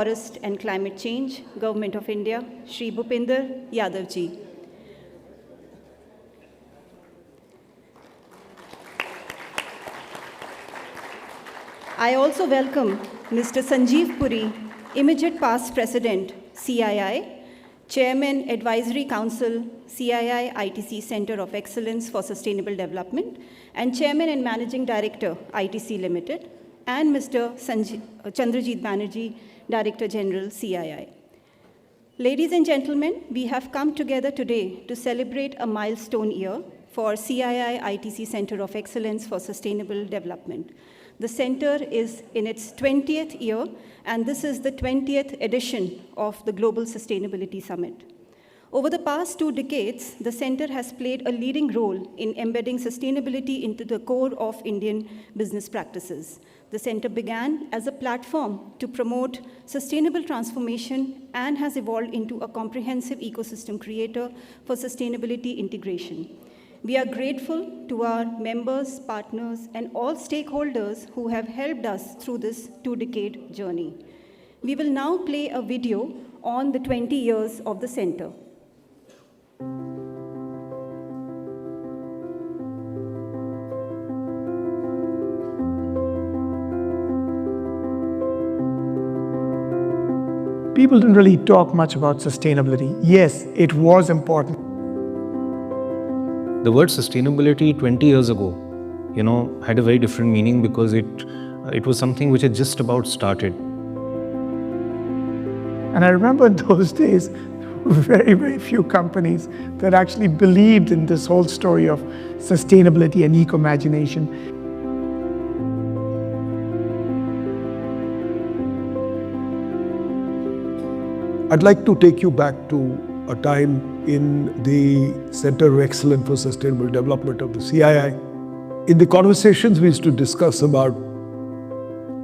Forest and Climate Change, Government of India, Shri Bhupinder Yadav ji. I also welcome Mr. Sanjeev Puri, immediate past President, CII, Chairman, Advisory Council, CII-ITC Center of Excellence for Sustainable Development, and Chairman and Managing Director, ITC Limited, and Mr. Chandrajit Banerjee, Director General, CII. Ladies and gentlemen, we have come together today to celebrate a milestone year for CII-ITC Center of Excellence for Sustainable Development. The center is in its 20th year, and this is the 20th edition of the Global Sustainability Summit. Over the past 2 decades, the center has played a leading role in embedding sustainability into the core of Indian business practices. The center began as a platform to promote sustainable transformation and has evolved into a comprehensive ecosystem creator for sustainability integration. We are grateful to our members, partners, and all stakeholders who have helped us through this 2-decade journey. We will now play a video on the 20 years of the center. People didn't really talk much about sustainability. Yes, it was important. The word sustainability 20 years ago, had a very different meaning because it was something which had just about started. And I remember in those days, very, very few companies that actually believed in this whole story of sustainability and eco-imagination. I'd like to take you back to a time in the Center of Excellence for Sustainable Development of the CII. In the conversations, we used to discuss about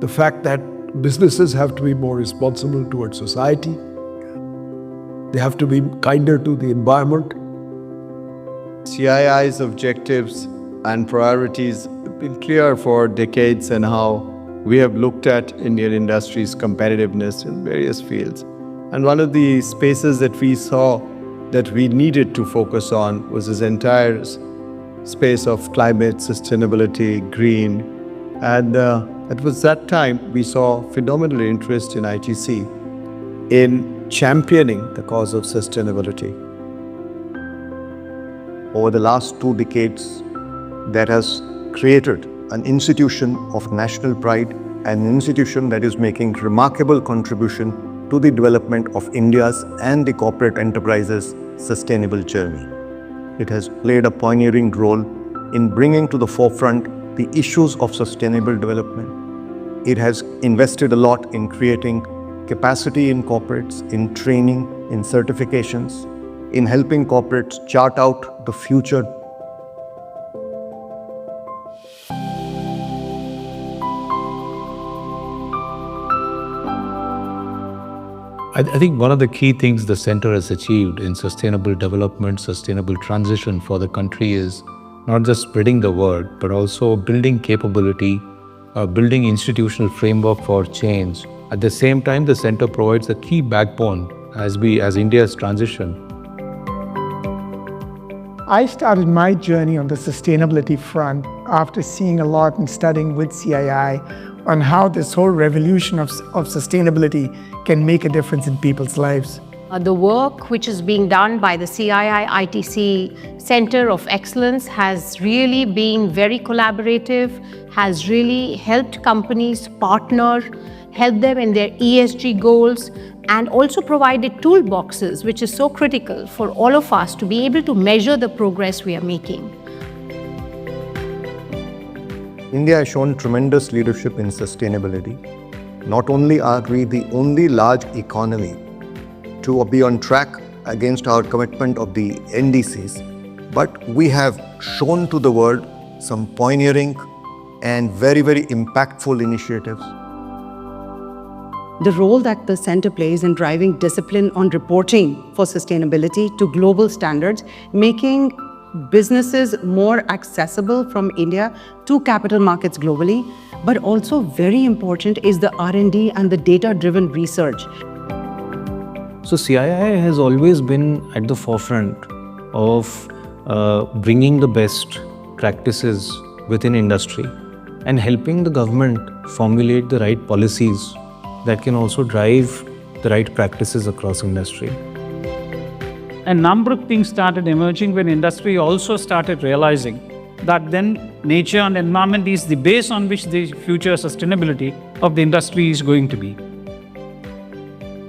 the fact that businesses have to be more responsible towards society. They have to be kinder to the environment. CII's objectives and priorities have been clear for decades, and how we have looked at Indian industry's competitiveness in various fields. And one of the spaces that we saw that we needed to focus on was this entire space of climate, sustainability, green. And it was that time we saw phenomenal interest in ITC in championing the cause of sustainability. Over the last 2 decades, that has created an institution of national pride, an institution that is making remarkable contribution to the development of India's and the corporate enterprises' sustainable journey. It has played a pioneering role in bringing to the forefront the issues of sustainable development. It has invested a lot in creating capacity in corporates, in training, in certifications, in helping corporates chart out the future. I think one of the key things the center has achieved in sustainable development, sustainable transition for the country is not just spreading the word, but also building capability, building institutional framework for change. At the same time, the center provides a key backbone as India's transition. I started my journey on the sustainability front after seeing a lot and studying with CII on how this whole revolution of sustainability can make a difference in people's lives. The work which is being done by the CII-ITC Center of Excellence has really been very collaborative, has really helped companies partner, help them in their ESG goals, and also provided toolboxes, which is so critical for all of us to be able to measure the progress we are making. India has shown tremendous leadership in sustainability. Not only are we the only large economy to be on track against our commitment of the NDCs, but we have shown to the world some pioneering and very, very impactful initiatives. The role that the center plays in driving discipline on reporting for sustainability to global standards, making businesses more accessible from India to capital markets globally. But also very important is the R&D and the data-driven research. So CII has always been at the forefront of bringing the best practices within industry and helping the government formulate the right policies that can also drive the right practices across industry. A number of things started emerging when industry also started realizing that then nature and environment is the base on which the future sustainability of the industry is going to be.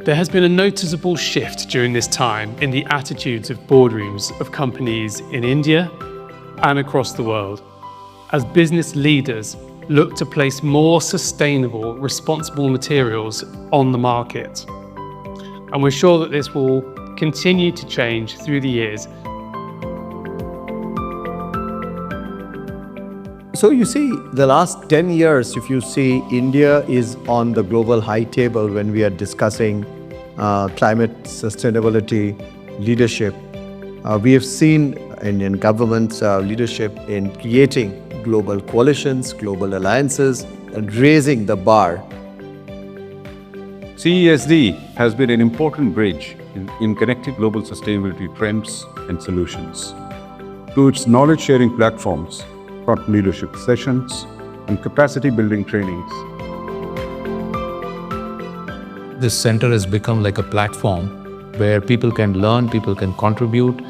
There has been a noticeable shift during this time in the attitudes of boardrooms of companies in India and across the world, as business leaders look to place more sustainable, responsible materials on the market. And we're sure that this will continue to change through the years. So you see, the last 10 years, if you see, India is on the global high table when we are discussing climate sustainability leadership. We have seen Indian government's leadership in creating global coalitions, global alliances, and raising the bar. CESD has been an important bridge in connecting global sustainability trends and solutions. Through its knowledge-sharing platforms, thought leadership sessions, and capacity-building trainings. This center has become like a platform where people can learn, people can contribute.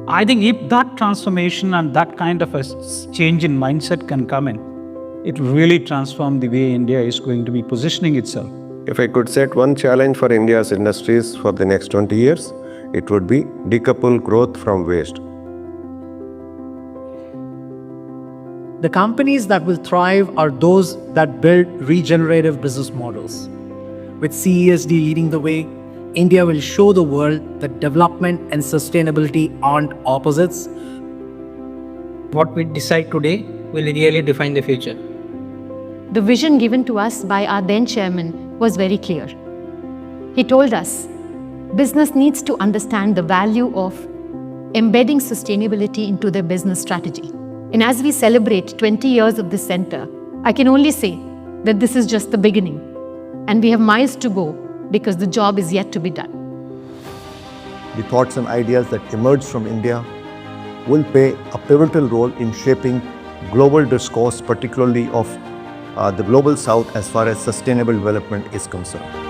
I think if that transformation and that kind of a change in mindset can come in, it will really transform the way India is going to be positioning itself. If I could set one challenge for India's industries for the next 20 years, it would be decouple growth from waste. The companies that will thrive are those that build regenerative business models. With CESD leading the way, India will show the world that development and sustainability aren't opposites. What we decide today will really define the future. The vision given to us by our then chairman was very clear. He told us, business needs to understand the value of embedding sustainability into their business strategy. And as we celebrate 20 years of this center, I can only say that this is just the beginning. And we have miles to go because the job is yet to be done. The thoughts and ideas that emerge from India will play a pivotal role in shaping global discourse, particularly of the global south as far as sustainable development is concerned.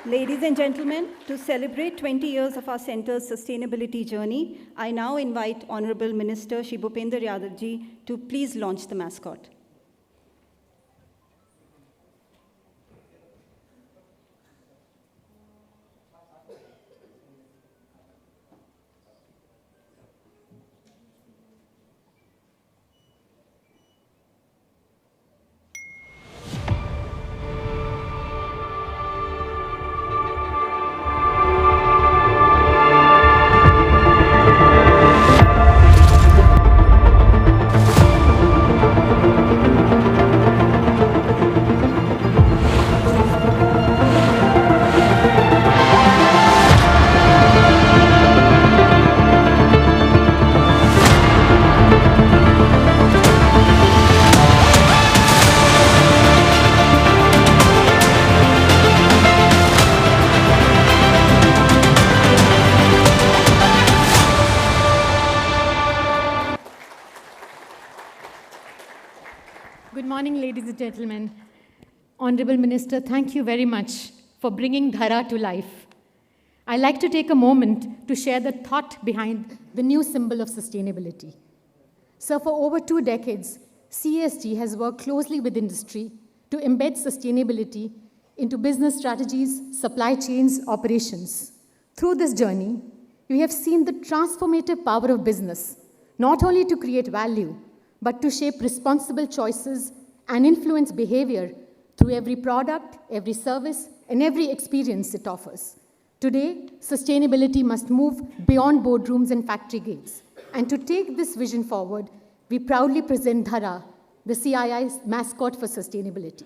Ladies and gentlemen, to celebrate 20 years of our center's sustainability journey, I now invite Honorable Minister Shri Bhupender Yadav ji to please launch the mascot. Good morning, ladies and gentlemen. Honorable Minister, thank you very much for bringing Dhara to life. I'd like to take a moment to share the thought behind the new symbol of sustainability. So for over 2 decades, CSG has worked closely with industry to embed sustainability into business strategies, supply chains, operations. Through this journey, we have seen the transformative power of business, not only to create value, but to shape responsible choices and influence behavior through every product, every service, and every experience it offers. Today, sustainability must move beyond boardrooms and factory gates. And to take this vision forward, we proudly present Dhara, the CII's mascot for sustainability.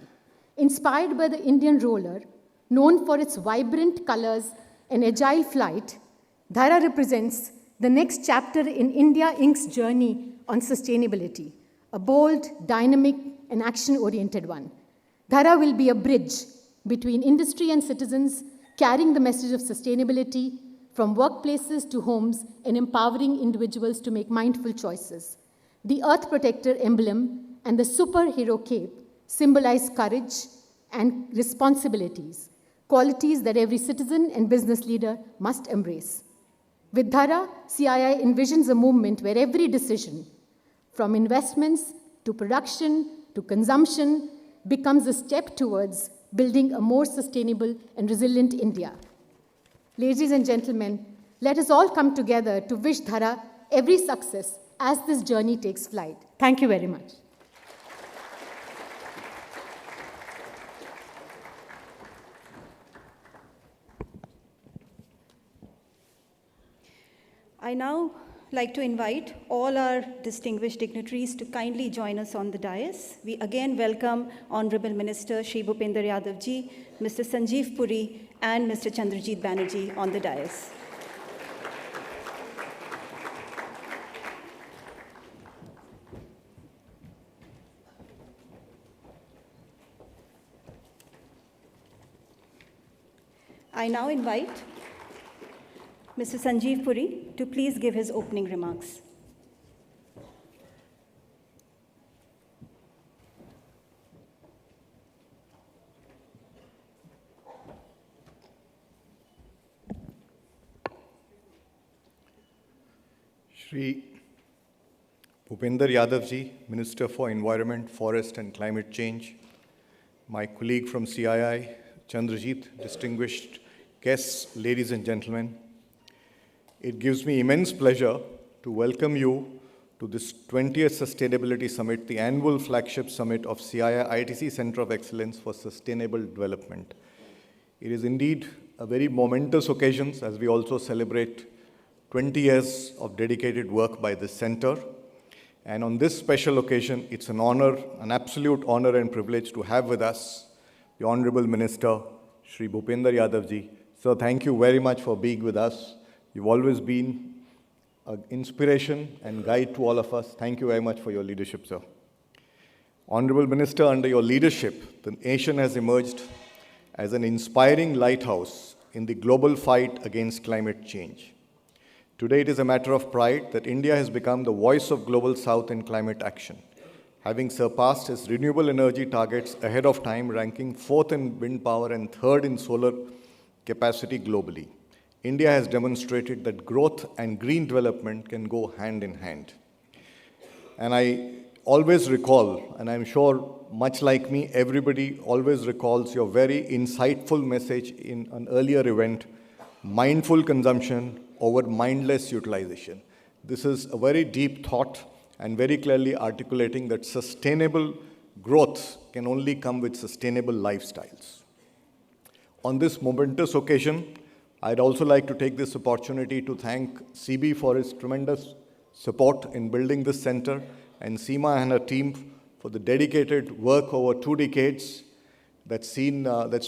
Inspired by the Indian roller, known for its vibrant colors and agile flight, Dhara represents the next chapter in India Inc.'s journey on sustainability, a bold, dynamic, and action-oriented one. Dhara will be a bridge between industry and citizens, carrying the message of sustainability from workplaces to homes and empowering individuals to make mindful choices. The Earth Protector emblem and the superhero cape symbolize courage and responsibilities, qualities that every citizen and business leader must embrace. With Dhara, CII envisions a movement where every decision, from investments to production to consumption, becomes a step towards building a more sustainable and resilient India. Ladies and gentlemen, let us all come together to wish Dhara every success as this journey takes flight. Thank you very much. I now like to invite all our distinguished dignitaries to kindly join us on the dais. We again welcome Honorable Minister Shri Bhupender Yadav ji, Mr. Sanjeev Puri, and Mr. Chandrajit Banerjee on the dais. I now invite Mr. Sanjeev Puri to please give his opening remarks. Shri Bhupender Yadav ji, Minister for Environment, Forest and Climate Change, my colleague from CII, Chandrajit, distinguished guests, ladies and gentlemen, it gives me immense pleasure to welcome you to this 20th Sustainability Summit, the annual flagship summit of CII-ITC Center of Excellence for Sustainable Development. It is indeed a very momentous occasion as we also celebrate 20 years of dedicated work by this center. And on this special occasion, it's an honor, an absolute honor and privilege to have with us the Honorable Minister, Shri Bhupender Yadav ji. So thank you very much for being with us. You've always been an inspiration and guide to all of us. Thank you very much for your leadership, sir. Honorable Minister, under your leadership, the nation has emerged as an inspiring lighthouse in the global fight against climate change. Today, it is a matter of pride that India has become the voice of Global South in climate action, having surpassed its renewable energy targets ahead of time, ranking 4th in wind power and 3rd in solar capacity globally. India has demonstrated that growth and green development can go hand in hand. And I always recall, and I'm sure much like me, everybody always recalls your very insightful message in an earlier event, mindful consumption over mindless utilization. This is a very deep thought and very clearly articulating that sustainable growth can only come with sustainable lifestyles. On this momentous occasion, I'd also like to take this opportunity to thank CB for his tremendous support in building this center and Seema and her team for the dedicated work over 2 decades that's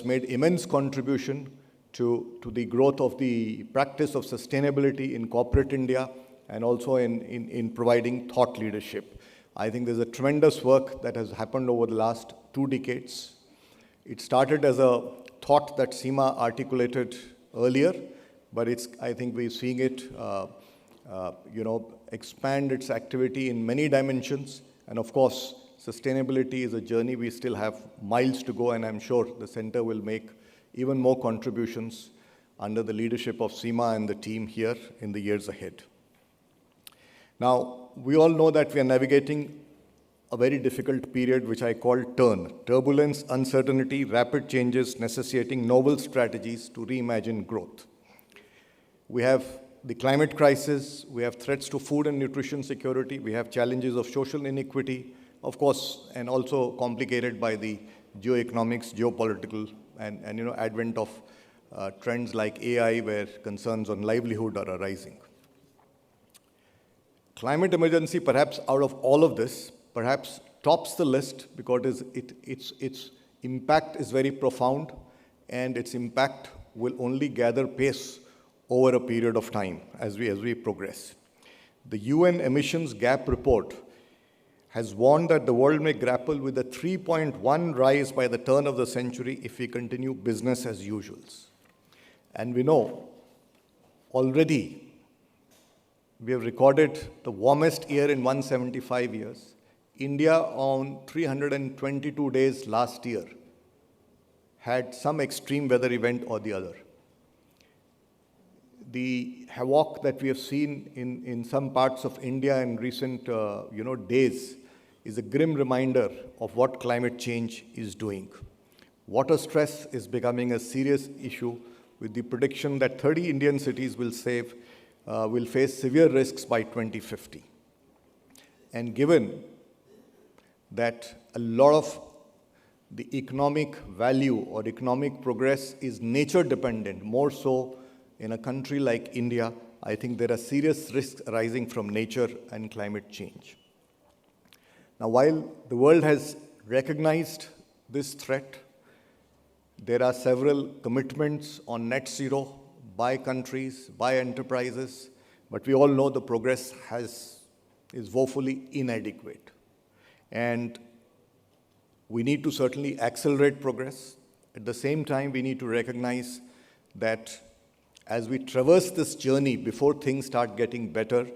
made immense contribution to the growth of the practice of sustainability in corporate India and also in providing thought leadership. I think there's a tremendous work that has happened over the last 2 decades. It started as a thought that Seema articulated earlier, but I think we're seeing it, expand its activity in many dimensions. And of course, sustainability is a journey. We still have miles to go, and I'm sure the center will make even more contributions under the leadership of Seema and the team here in the years ahead. Now, we all know that we are navigating a very difficult period, which I call turn. Turbulence, uncertainty, rapid changes necessitating novel strategies to reimagine growth. We have the climate crisis, we have threats to food and nutrition security, we have challenges of social inequity, of course, and also complicated by the geoeconomics, geopolitical, and advent of trends like AI, where concerns on livelihood are arising. Climate emergency, perhaps out of all of this, perhaps tops the list because its impact is very profound, and its impact will only gather pace over a period of time as we progress. The UN Emissions Gap Report has warned that the world may grapple with a 3.1 rise by the turn of the century if we continue business as usual. And we know already we have recorded the warmest year in 175 years. India on 322 days last year had some extreme weather event or the other. The havoc that we have seen in some parts of India in recent days is a grim reminder of what climate change is doing. Water stress is becoming a serious issue, with the prediction that 30 Indian cities will face severe risks by 2050. And given that a lot of the economic value or economic progress is nature dependent, more so in a country like India, I think there are serious risks arising from nature and climate change. Now, while the world has recognized this threat, there are several commitments on net zero by countries, by enterprises, but we all know the progress is woefully inadequate. And we need to certainly accelerate progress. At the same time, we need to recognize that as we traverse this journey, before things start getting better,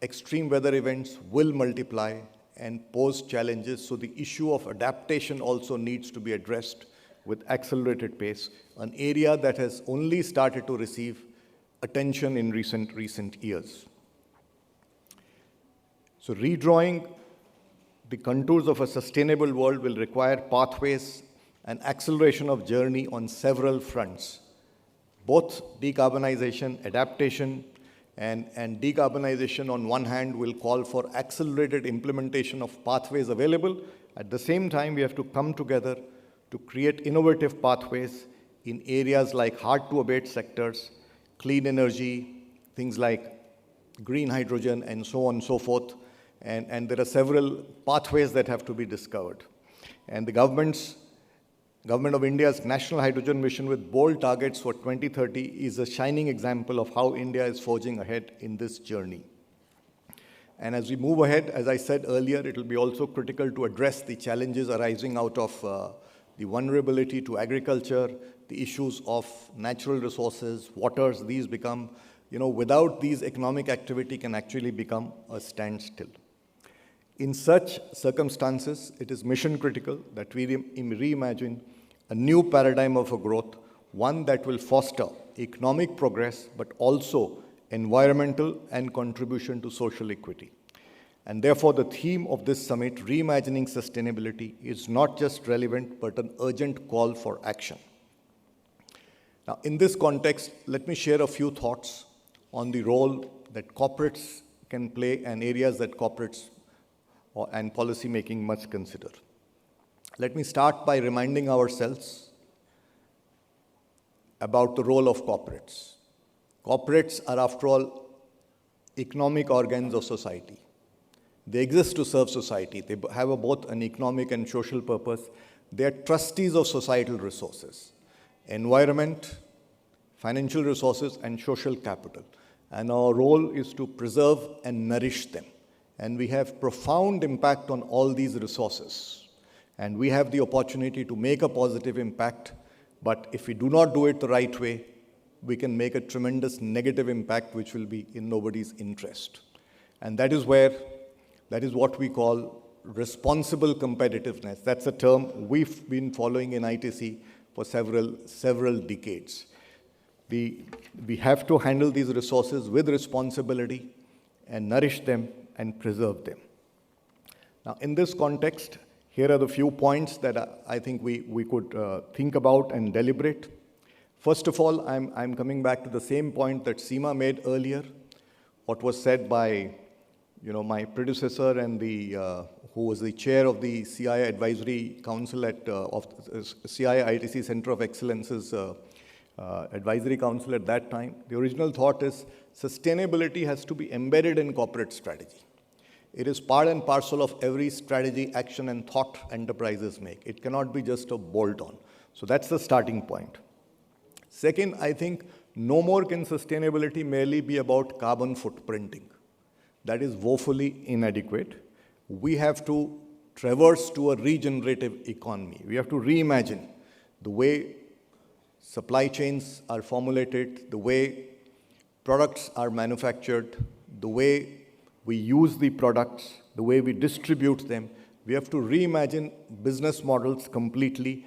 extreme weather events will multiply and pose challenges. So the issue of adaptation also needs to be addressed with accelerated pace, an area that has only started to receive attention in recent years. So redrawing the contours of a sustainable world will require pathways and acceleration of journey on several fronts. Both decarbonization, adaptation, and decarbonization on one hand will call for accelerated implementation of pathways available. At the same time, we have to come together to create innovative pathways in areas like hard-to-abate sectors, clean energy, things like green hydrogen, and so on and so forth. And there are several pathways that have to be discovered. And the Government of India's National Hydrogen Mission with bold targets for 2030 is a shining example of how India is forging ahead in this journey. And as we move ahead, as I said earlier, it will be also critical to address the challenges arising out of the vulnerability to agriculture, the issues of natural resources, waters. These become, without these, economic activity can actually become a standstill. In such circumstances, it is mission critical that we reimagine a new paradigm of a growth, one that will foster economic progress, but also environmental and contribution to social equity. And therefore, the theme of this summit, Reimagining Sustainability, is not just relevant, but an urgent call for action. Now, in this context, let me share a few thoughts on the role that corporates can play and areas that corporates and policymaking must consider. Let me start by reminding ourselves about the role of corporates. Corporates are, after all, economic organs of society. They exist to serve society. They have both an economic and social purpose. They are trustees of societal resources, environment, financial resources, and social capital. And our role is to preserve and nourish them. And we have profound impact on all these resources. And we have the opportunity to make a positive impact. But if we do not do it the right way, we can make a tremendous negative impact, which will be in nobody's interest. And that is what we call responsible competitiveness. That's a term we've been following in ITC for several decades. We have to handle these resources with responsibility and nourish them and preserve them. Now, in this context, here are the few points that I think we could think about and deliberate. First of all, I'm coming back to the same point that Seema made earlier, what was said by my predecessor and who was the chair of the CII Advisory Council of CII-ITC Center of Excellence's Advisory Council at that time. The original thought is sustainability has to be embedded in corporate strategy. It is part and parcel of every strategy, action, and thought enterprises make. It cannot be just a bolt-on. So that's the starting point. Second, I think no more can sustainability merely be about carbon footprinting. That is woefully inadequate. We have to traverse to a regenerative economy. We have to reimagine the way supply chains are formulated, the way products are manufactured, the way we use the products, the way we distribute them. We have to reimagine business models completely.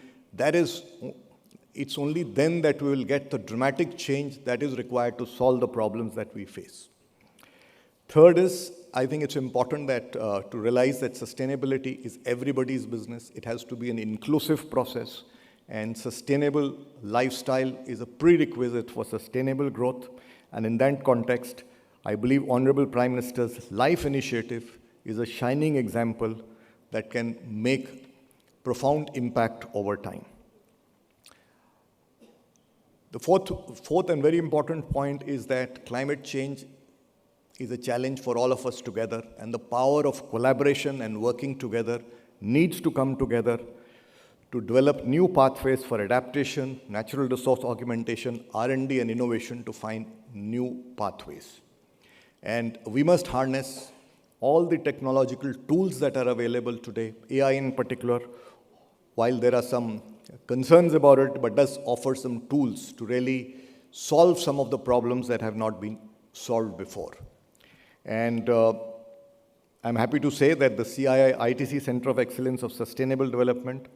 It's only then that we will get the dramatic change that is required to solve the problems that we face. Third is, I think it's important that to realize that sustainability is everybody's business. It has to be an inclusive process, and sustainable lifestyle is a prerequisite for sustainable growth. And in that context, I believe Honorable Prime Minister's LIFE initiative is a shining example that can make profound impact over time. The fourth and very important point is that climate change is a challenge for all of us together, and the power of collaboration and working together needs to come together to develop new pathways for adaptation, natural resource augmentation, R&D, and innovation to find new pathways. And we must harness all the technological tools that are available today, AI in particular, while there are some concerns about it, but does offer some tools to really solve some of the problems that have not been solved before. And I'm happy to say that the CII-ITC Center of Excellence of Sustainable Development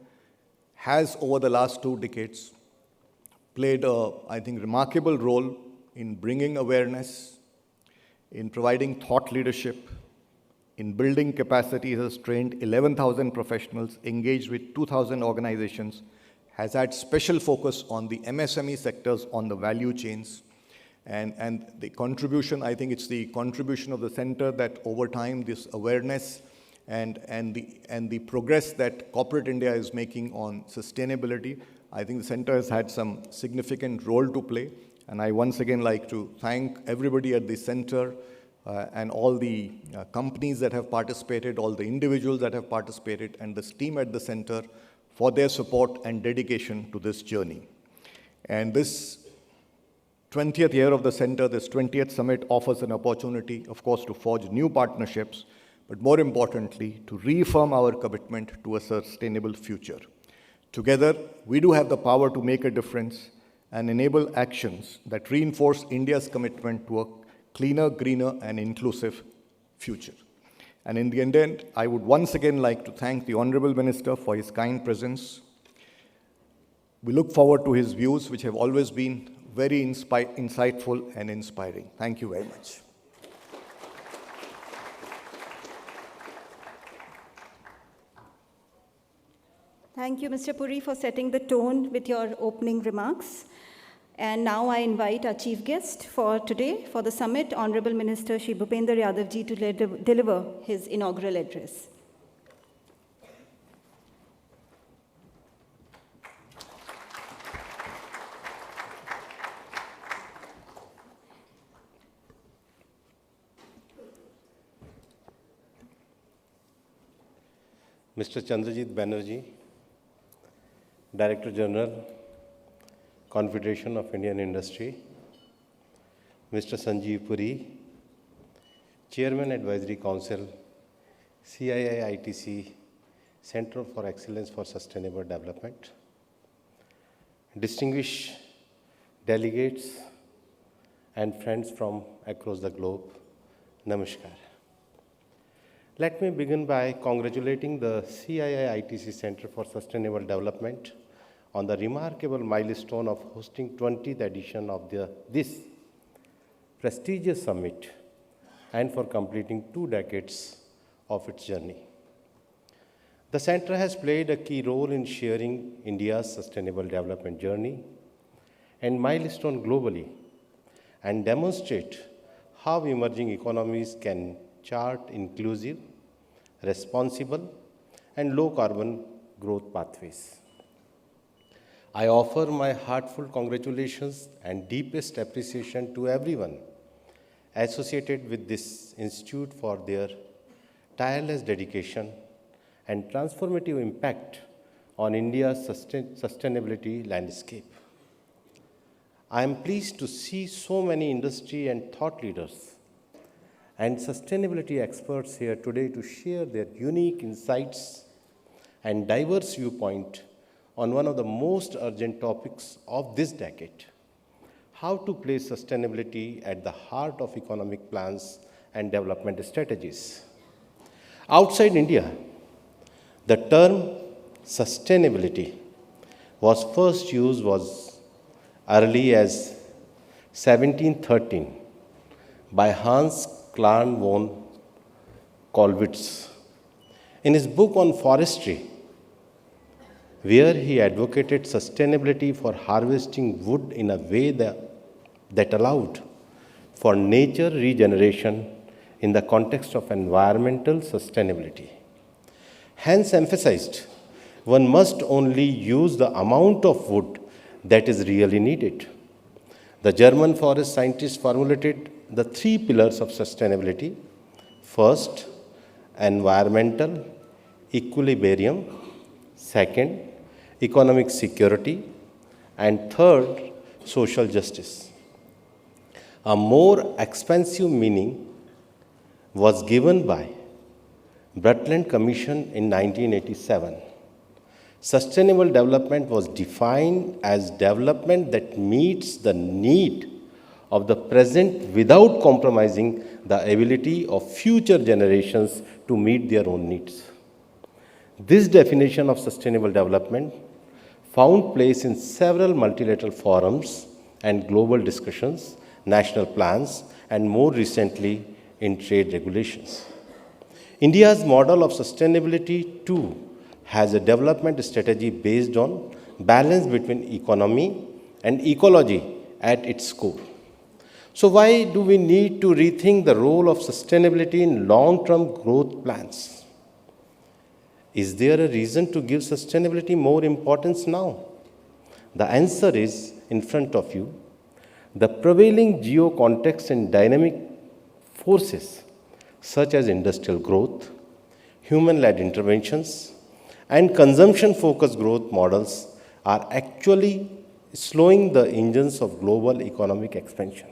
has, over the last 2 decades, played a, I think, remarkable role in bringing awareness, in providing thought leadership, in building capacity. It has trained 11,000 professionals, engaged with 2,000 organizations, has had special focus on the MSME sectors, on the value chains. And the contribution, I think it's the contribution of the center that over time this awareness and the progress that corporate India is making on sustainability, I think the center has had some significant role to play. And I once again like to thank everybody at the center and all the companies that have participated, all the individuals that have participated, and this team at the center for their support and dedication to this journey. And this 20th year of the center, this 20th summit offers an opportunity, of course, to forge new partnerships, but more importantly, to reaffirm our commitment to a sustainable future. Together, we do have the power to make a difference and enable actions that reinforce India's commitment to a cleaner, greener, and inclusive future. And in the end, I would once again like to thank the Honorable Minister for his kind presence. We look forward to his views, which have always been very insightful and inspiring. Thank you very much. Thank you, Mr. Puri, for setting the tone with your opening remarks. And now I invite our chief guest for today, for the summit, Honorable Minister Shri Bhupender Yadav ji, to deliver his inaugural address. Mr. Chandrajit Banerjee, Director General, Confederation of Indian Industry, Mr. Sanjeev Puri, Chairman Advisory Council, CII-ITC Center for Excellence for Sustainable Development, distinguished delegates and friends from across the globe, Namaskar. Let me begin by congratulating the CII-ITC Center for Sustainable Development on the remarkable milestone of hosting 20th edition of this prestigious summit and for completing 2 decades of its journey. The center has played a key role in sharing India's sustainable development journey and milestone globally and demonstrate how emerging economies can chart inclusive, responsible, and low-carbon growth pathways. I offer my heartfelt congratulations and deepest appreciation to everyone associated with this institute for their tireless dedication and transformative impact on India's sustainability landscape. I am pleased to see so many industry and thought leaders and sustainability experts here today to share their unique insights and diverse viewpoint on one of the most urgent topics of this decade: how to place sustainability at the heart of economic plans and development strategies. Outside India, the term sustainability was first used as early as 1713 by Hans Clan von Kollwitz in his book on forestry, where he advocated sustainability for harvesting wood in a way that allowed for nature regeneration in the context of environmental sustainability. Hence emphasized, one must only use the amount of wood that is really needed. The German forest scientists formulated the 3 pillars of sustainability. First, environmental equilibrium. Second, economic security. And third, social justice. A more expansive meaning was given by Brundtland Commission in 1987. Sustainable development was defined as development that meets the need of the present without compromising the ability of future generations to meet their own needs. This definition of sustainable development found place in several multilateral forums and global discussions, national plans, and more recently in trade regulations. India's model of sustainability too has a development strategy based on balance between economy and ecology at its core. So why do we need to rethink the role of sustainability in long-term growth plans? Is there a reason to give sustainability more importance now? The answer is in front of you. The prevailing geo-context and dynamic forces such as industrial growth, human-led interventions, and consumption-focused growth models are actually slowing the engines of global economic expansion.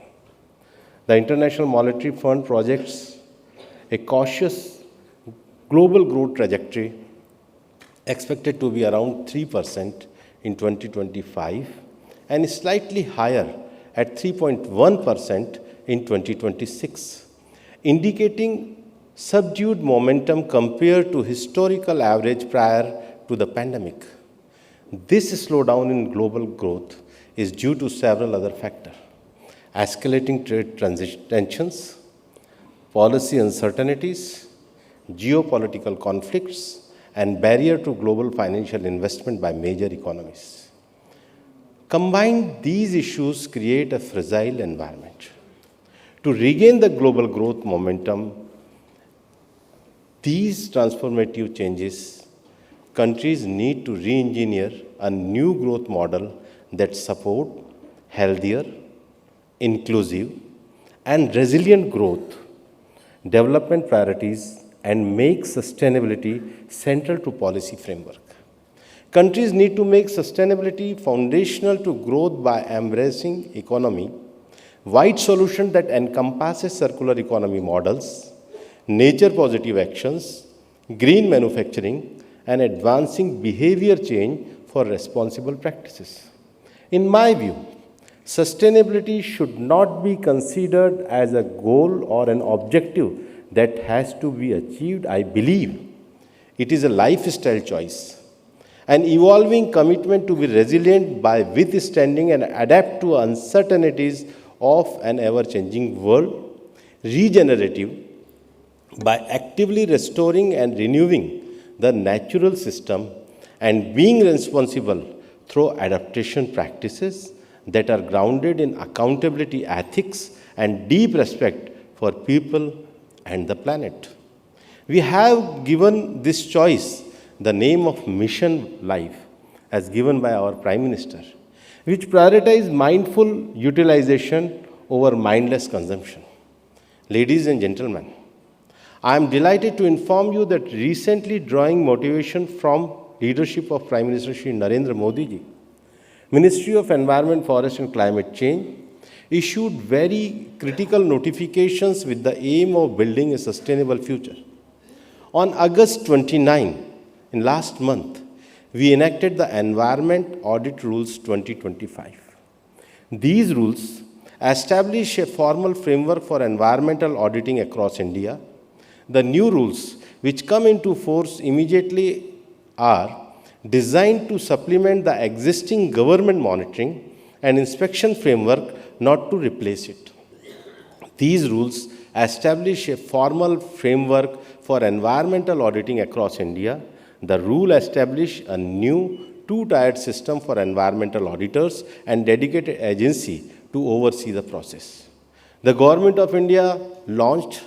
The International Monetary Fund projects a cautious global growth trajectory expected to be around 3% in 2025 and slightly higher at 3.1% in 2026, indicating subdued momentum compared to historical average prior to the pandemic. This slowdown in global growth is due to several other factors: escalating trade tensions, policy uncertainties, geopolitical conflicts, and barrier to global financial investment by major economies. Combined, these issues create a fragile environment. To regain the global growth momentum, these transformative changes, countries need to re-engineer a new growth model that support healthier, inclusive, and resilient growth, development priorities, and make sustainability central to policy framework. Countries need to make sustainability foundational to growth by embracing economy-wide solutions that encompasses circular economy models, nature-positive actions, green manufacturing, and advancing behavior change for responsible practices. In my view, sustainability should not be considered as a goal or an objective that has to be achieved. I believe it is a lifestyle choice, an evolving commitment to be resilient by withstanding and adapt to uncertainties of an ever-changing world, regenerative by actively restoring and renewing the natural system, and being responsible through adaptation practices that are grounded in accountability ethics and deep respect for people and the planet. We have given this choice the name of Mission Life, as given by our Prime Minister, which prioritizes mindful utilization over mindless consumption. Ladies and gentlemen, I am delighted to inform you that recently, drawing motivation from leadership of Prime Minister Shri Narendra Modi ji, Ministry of Environment, Forest and Climate Change issued very critical notifications with the aim of building a sustainable future. On August 29, in last month, we enacted the Environment Audit Rules 2025. These rules establish a formal framework for environmental auditing across India. The new rules, which come into force immediately, are designed to supplement the existing government monitoring and inspection framework, not to replace it. These rules establish a formal framework for environmental auditing across India. The rule established a new two-tiered system for environmental auditors and dedicated agency to oversee the process. The Government of India launched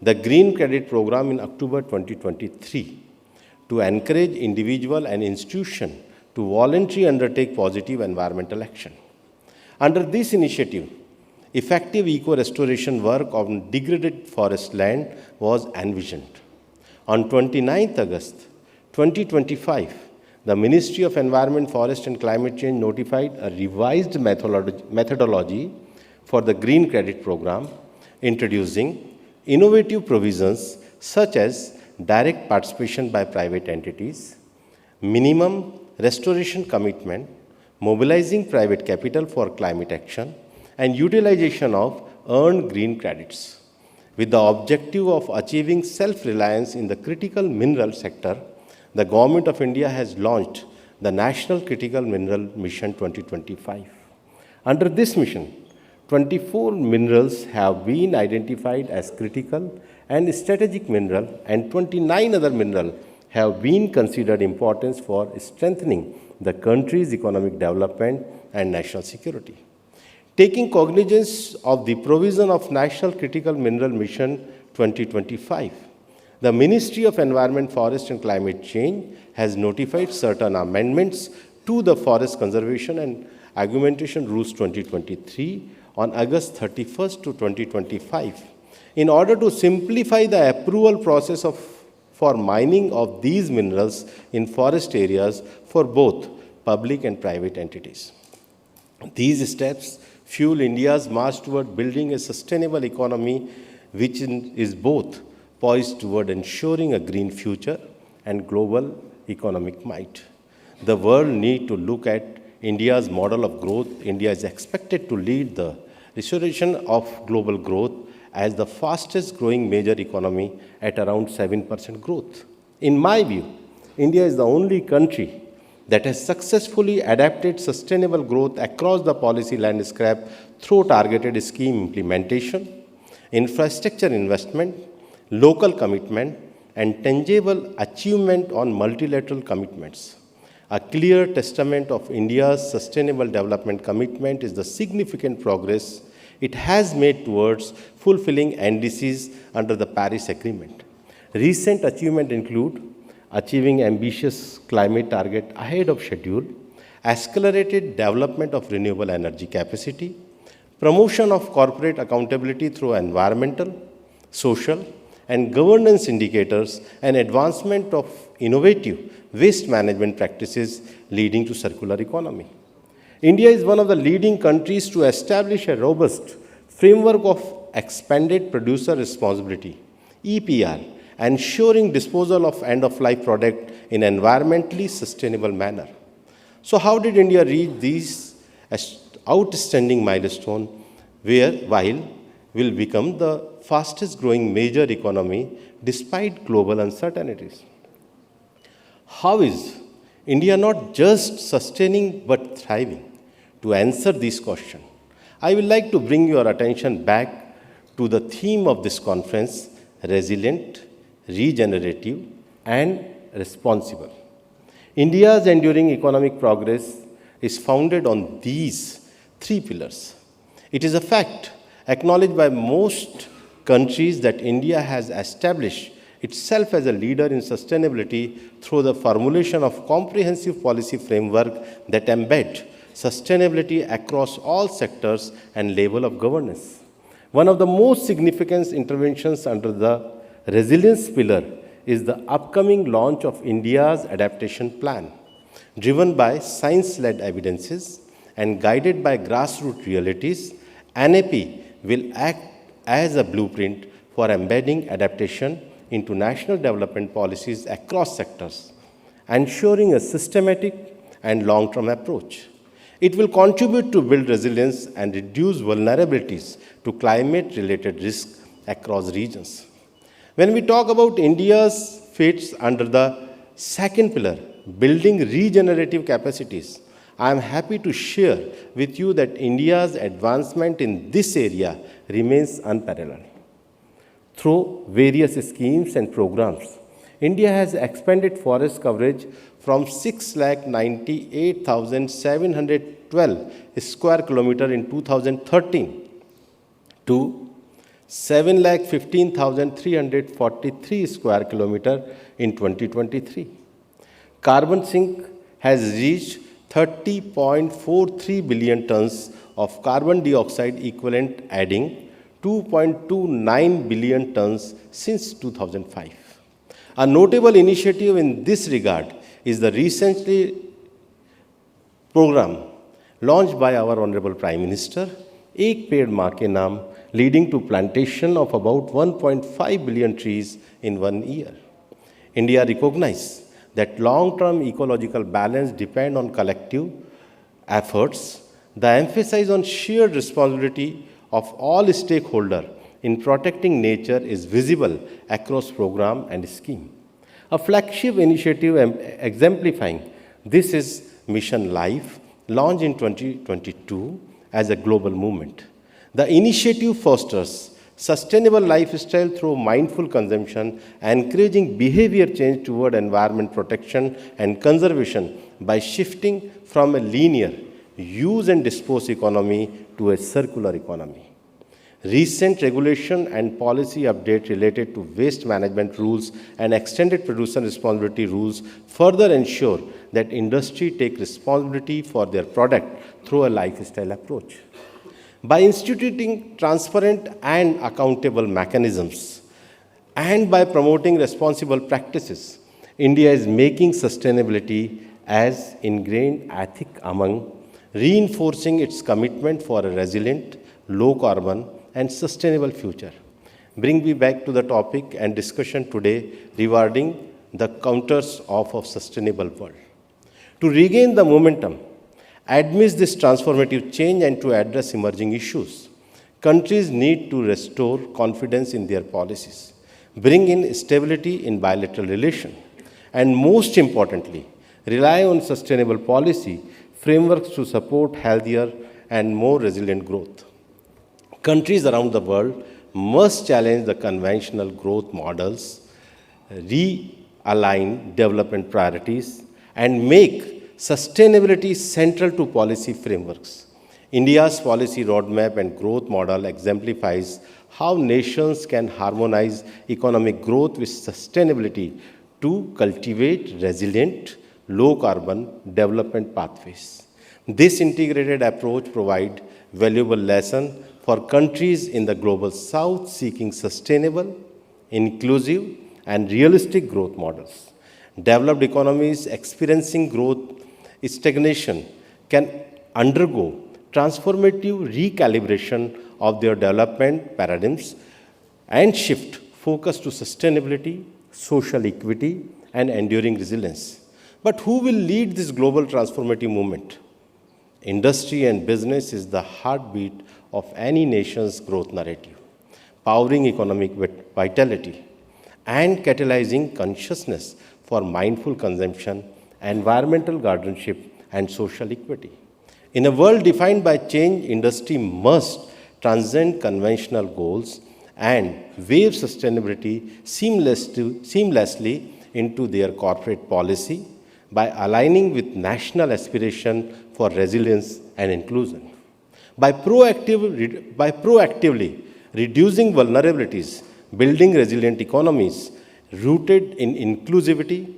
the Green Credit Program in October 2023 to encourage individual and institution to voluntarily undertake positive environmental action. Under this initiative, effective eco-restoration work on degraded forest land was envisioned. On 29th August 2025, the Ministry of Environment, Forest and Climate Change notified a revised methodology for the Green Credit Program, introducing innovative provisions such as direct participation by private entities, minimum restoration commitment, mobilizing private capital for climate action, and utilization of earned green credits. With the objective of achieving self-reliance in the critical mineral sector, the Government of India has launched the National Critical Mineral Mission 2025. Under this mission, 24 minerals have been identified as critical and strategic mineral, and 29 other minerals have been considered important for strengthening the country's economic development and national security. Taking cognizance of the provision of National Critical Mineral Mission 2025, the Ministry of Environment, Forest and Climate Change has notified certain amendments to the Forest Conservation and Augmentation Rules 2023 on August 31st to 2025 in order to simplify the approval process for mining of these minerals in forest areas for both public and private entities. These steps fuel India's march toward building a sustainable economy which is both poised toward ensuring a green future and global economic might. The world needs to look at India's model of growth. India is expected to lead the restoration of global growth as the fastest growing major economy at around 7% growth. In my view, India is the only country that has successfully adapted sustainable growth across the policy landscape through targeted scheme implementation, infrastructure investment, local commitment, and tangible achievement on multilateral commitments. A clear testament of India's sustainable development commitment is the significant progress it has made towards fulfilling NDCs under the Paris Agreement. Recent achievements include achieving ambitious climate target ahead of schedule, accelerated development of renewable energy capacity, promotion of corporate accountability through environmental, social, and governance indicators, and advancement of innovative waste management practices leading to circular economy. India is one of the leading countries to establish a robust framework of expanded producer responsibility, EPR, ensuring disposal of end-of-life product in an environmentally sustainable manner. So how did India reach these outstanding milestones while will become the fastest growing major economy despite global uncertainties? How is India not just sustaining but thriving? To answer this question, I would like to bring your attention back to the theme of this conference: resilient, regenerative, and responsible. India's enduring economic progress is founded on these 3 pillars. It is a fact acknowledged by most countries that India has established itself as a leader in sustainability through the formulation of comprehensive policy framework that embed sustainability across all sectors and level of governance. One of the most significant interventions under the resilience pillar is the upcoming launch of India's adaptation plan. Driven by science-led evidences and guided by grassroots realities, NAP will act as a blueprint for embedding adaptation into national development policies across sectors, ensuring a systematic and long-term approach. It will contribute to build resilience and reduce vulnerabilities to climate-related risks across regions. When we talk about India's fits under the second pillar, building regenerative capacities, I am happy to share with you that India's advancement in this area remains unparalleled. Through various schemes and programs, India has expanded forest coverage from 6,98,712 square kilometers in 2013 to 7,15,343 square kilometers in 2023. Carbon sink has reached 30.43 billion tons of carbon dioxide equivalent, adding 2.29 billion tons since 2005. A notable initiative in this regard is the recently program launched by our Honorable Prime Minister, Ek Ped Maa Ke Naam, leading to plantation of about 1.5 billion trees in 1 year. India recognizes that long-term ecological balance depends on collective efforts. The emphasis on shared responsibility of all stakeholders in protecting nature is visible across program and scheme. A flagship initiative exemplifying this is Mission Life, launched in 2022 as a global movement. The initiative fosters sustainable lifestyle through mindful consumption, encouraging behavior change toward environment protection and conservation by shifting from a linear use and dispose economy to a circular economy. Recent regulation and policy update related to waste management rules and extended producer responsibility rules further ensure that industry take responsibility for their product through a lifestyle approach. By instituting transparent and accountable mechanisms and by promoting responsible practices, India is making sustainability as ingrained ethic among, reinforcing its commitment for a resilient, low-carbon, and sustainable future. Bring me back to the topic and discussion today regarding the counters of a sustainable world. To regain the momentum amidst this transformative change and to address emerging issues, countries need to restore confidence in their policies, bring in stability in bilateral relations, and most importantly, rely on sustainable policy frameworks to support healthier and more resilient growth. Countries around the world must challenge the conventional growth models, realign development priorities, and make sustainability central to policy frameworks. India's policy roadmap and growth model exemplifies how nations can harmonize economic growth with sustainability to cultivate resilient, low-carbon development pathways. This integrated approach provides valuable lessons for countries in the global south seeking sustainable, inclusive, and realistic growth models. Developed economies experiencing growth stagnation can undergo transformative recalibration of their development paradigms and shift focus to sustainability, social equity, and enduring resilience. But who will lead this global transformative movement? Industry and business is the heartbeat of any nation's growth narrative, powering economic vitality and catalyzing consciousness for mindful consumption, environmental guardianship, and social equity. In a world defined by change, industry must transcend conventional goals and weave sustainability seamlessly into their corporate policy by aligning with national aspiration for resilience and inclusion. By proactively reducing vulnerabilities, building resilient economies rooted in inclusivity,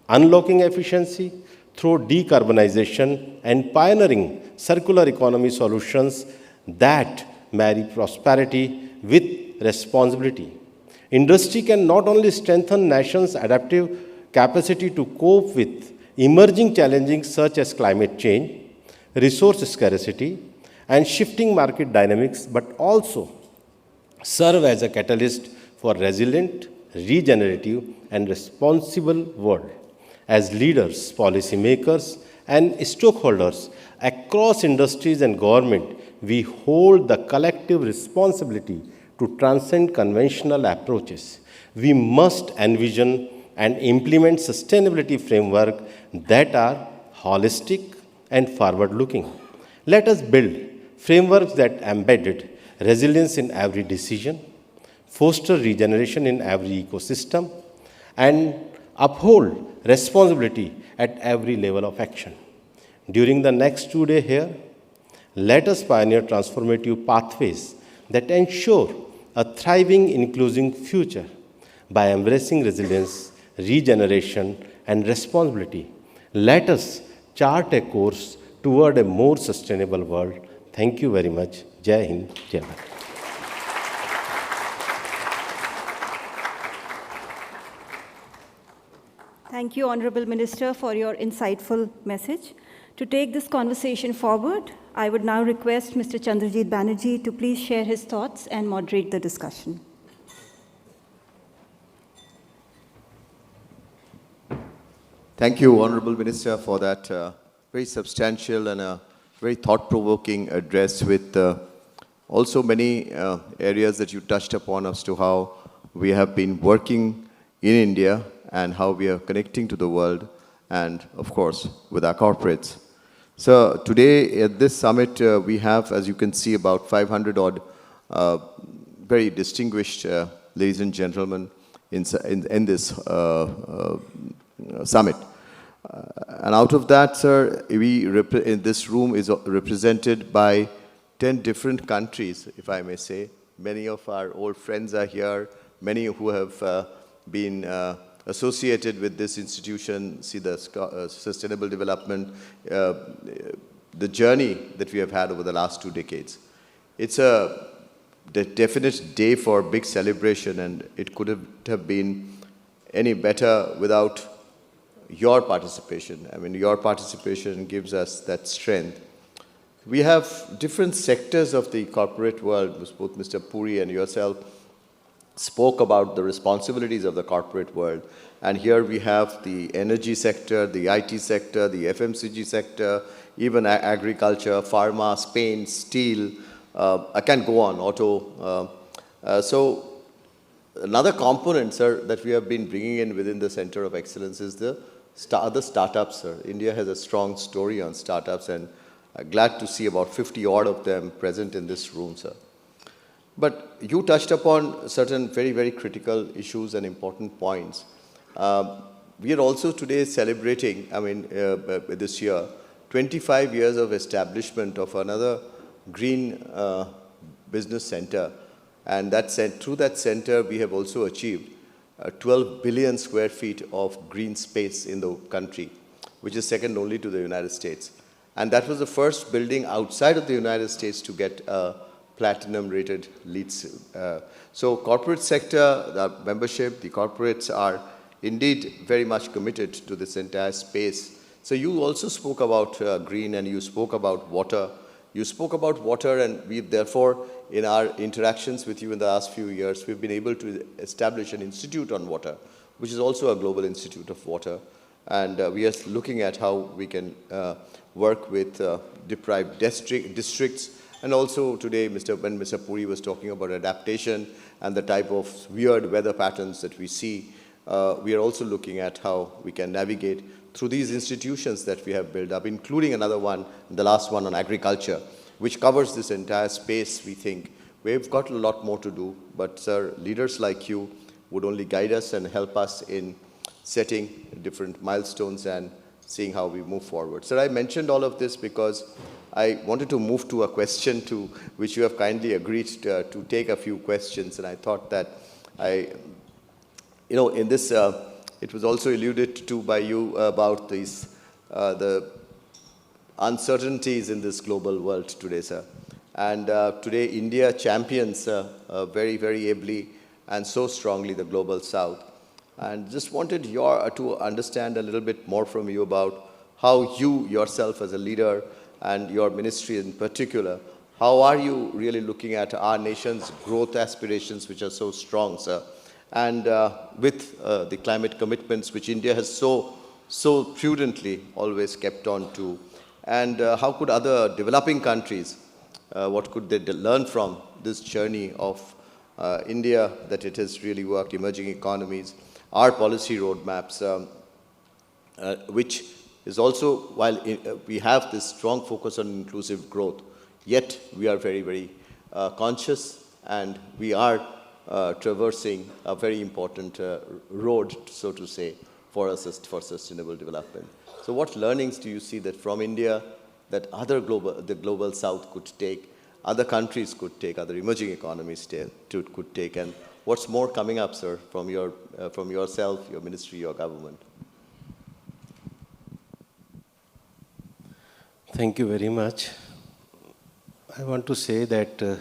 unlocking efficiency through decarbonization, and pioneering circular economy solutions that marry prosperity with responsibility. Industry can not only strengthen nations' adaptive capacity to cope with emerging challenges such as climate change, resource scarcity, and shifting market dynamics, but also serve as a catalyst for resilient, regenerative, and responsible world. As leaders, policymakers, and stakeholders across industries and government, we hold the collective responsibility to transcend conventional approaches. We must envision and implement sustainability framework that are holistic and forward-looking. Let us build frameworks that embedded resilience in every decision, foster regeneration in every ecosystem, and uphold responsibility at every level of action. During the next 2 days here, let us pioneer transformative pathways that ensure a thriving, inclusive future. By embracing resilience, regeneration, and responsibility, let us chart a course toward a more sustainable world. Thank you very much. Jai Hind, Jai Bharat. Thank you, Honorable Minister, for your insightful message. To take this conversation forward, I would now request Mr. Chandrajit Banerjee to please share his thoughts and moderate the discussion. Thank you, Honorable Minister, for that very substantial and a very thought-provoking address with also many areas that you touched upon as to how we have been working in India and how we are connecting to the world and, of course, with our corporates. So today at this summit, we have, as you can see, about 500 odd very distinguished ladies and gentlemen in this summit. And out of that, sir, in this room is represented by 10 different countries, if I may say. Many of our old friends are here, many who have been associated with this institution, see the sustainable development, the journey that we have had over the last 2 decades. It's a definite day for big celebration, and it couldn't have been any better without your participation. I mean, your participation gives us that strength. We have different sectors of the corporate world, both Mr. Puri and yourself spoke about the responsibilities of the corporate world. And here we have the energy sector, the IT sector, the FMCG sector, even agriculture, pharma, paint, steel, I can go on, auto. So another component, sir, that we have been bringing in within the Center of Excellence is the startups, sir. India has a strong story on startups, and I'm glad to see about 50 odd of them present in this room, sir. But you touched upon certain very, very critical issues and important points. We are also today celebrating, this year, 25 years of establishment of another green business center. And through that center, we have also achieved 12 billion square feet of green space in the country, which is second only to the United States. And that was the first building outside of the United States to get platinum-rated LEEDs. So corporate sector, the membership, the corporates are indeed very much committed to this entire space. So you also spoke about green, and you spoke about water. You spoke about water, and we've therefore, in our interactions with you in the last few years, we've been able to establish an institute on water, which is also a global institute of water. And we are looking at how we can work with deprived districts. And also today, when Mr. Puri was talking about adaptation and the type of weird weather patterns that we see, we are also looking at how we can navigate through these institutions that we have built up, including another one, the last one on agriculture, which covers this entire space, we think. We've got a lot more to do, but sir, leaders like you would only guide us and help us in setting different milestones and seeing how we move forward. Sir, I mentioned all of this because I wanted to move to a question to which you have kindly agreed to take a few questions, and I thought that in this, it was also alluded to by you about these, the uncertainties in this global world today, sir. And today, India champions very, very ably and so strongly the global south. And just wanted to understand a little bit more from you about how you yourself as a leader and your ministry in particular, how are you really looking at our nation's growth aspirations, which are so strong, sir, and with the climate commitments which India has so prudently always kept on to, and how could other developing countries, what could they learn from this journey of India, that it has really worked, emerging economies, our policy roadmaps, which is also, while we have this strong focus on inclusive growth, yet we are very, very conscious, and we are traversing a very important road, so to say, for sustainable development. So what learnings do you see that from India that the global south could take, other countries could take, other emerging economies could take, and what's more coming up, sir, from yourself, your ministry, your government? Thank you very much. I want to say that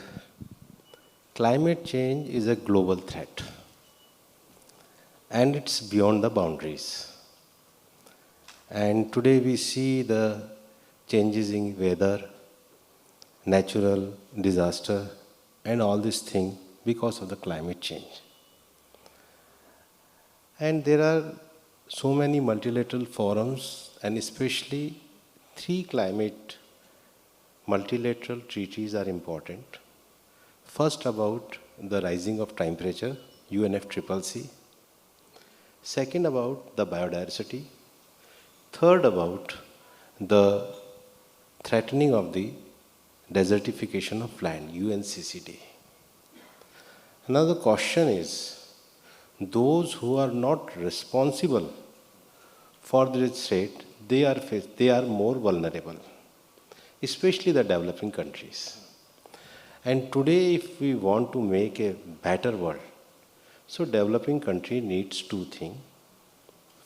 climate change is a global threat, and it's beyond the boundaries. And today we see the changes in weather, natural disaster, and all these things because of the climate change. And there are so many multilateral forums, and especially 3 climate multilateral treaties are important. First, about the rising of temperature, UNFCCC. Second, about the biodiversity. Third, about the threatening of the desertification of land, UNCCD. Another question is, those who are not responsible for this threat, they are more vulnerable, especially the developing countries. And today, if we want to make a better world, so developing country needs 2 things.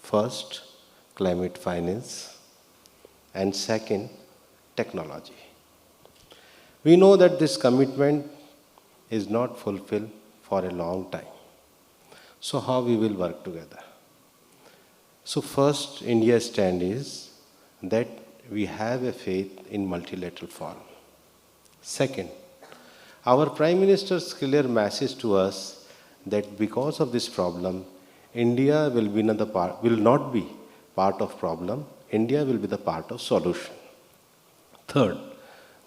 First, climate finance, and second, technology. We know that this commitment is not fulfilled for a long time. So how we will work together? So first, India's stand is that we have a faith in multilateral forum. Second, our Prime Minister's clear message to us that because of this problem, India will not be part of problem, India will be the part of solution. Third,